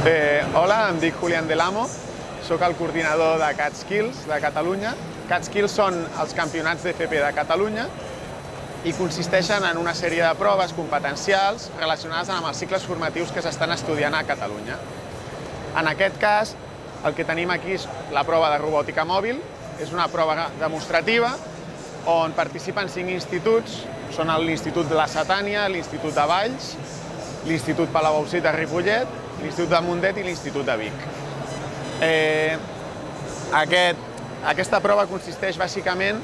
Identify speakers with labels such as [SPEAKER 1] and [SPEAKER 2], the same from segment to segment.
[SPEAKER 1] Hola, em dic Julián Del Amo, soc el coordinador de CATskills de Catalunya. CATskills són els campionats d'FP de Catalunya i consisteixen en una sèrie de proves competencials relacionades amb els cicles formatius que s'estan estudiant a Catalunya. En aquest cas, el que tenim aquí és la prova de robòtica mòbil. És una prova demostrativa on participen 5 instituts. Són l'Institut de la Setània, l'Institut de Valls, l'Institut Palau-Ausit de Ripollet, l'Institut de Mundet i l'Institut de Vic. Aquesta prova consisteix bàsicament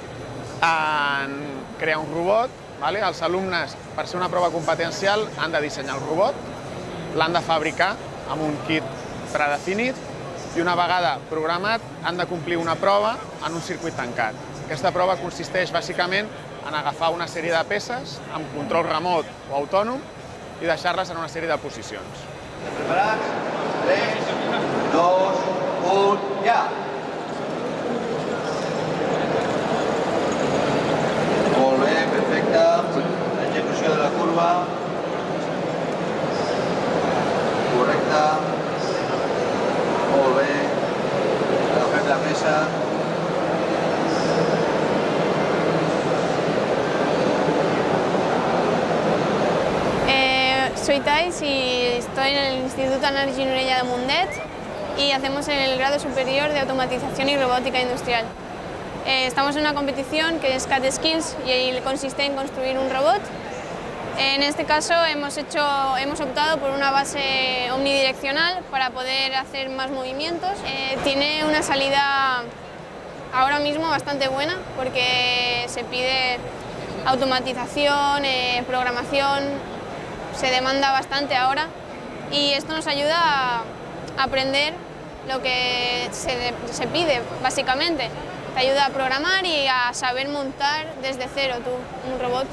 [SPEAKER 1] en crear un robot. Els alumnes, per ser una prova competencial, han de dissenyar el robot, l'han de fabricar amb un kit predefinit i una vegada programat han de complir una prova en un circuit tancat. Aquesta prova consisteix bàsicament en agafar una sèrie de peces amb control remot o autònom i deixar-les en una sèrie de posicions.
[SPEAKER 2] Preparats? 3, 2, 1, ja! Molt bé, perfecte. L'execució de la curva. Correcte. Molt bé. Agafem la peça.
[SPEAKER 3] Soy Thais y estoy en el Instituto Ana Ginurella de Mundet y hacemos el grado superior de automatización y robótica industrial. Estamos en una competición que es CATskills y consiste en construir un robot. En este caso hemos optado por una base omnidireccional para poder hacer más movimientos. Tiene una salida ahora mismo bastante buena porque se pide automatización, programación. Se demanda bastante ahora y esto nos ayuda a aprender lo que se pide, básicamente. Te ayuda a programar y a saber montar desde cero tú un robot.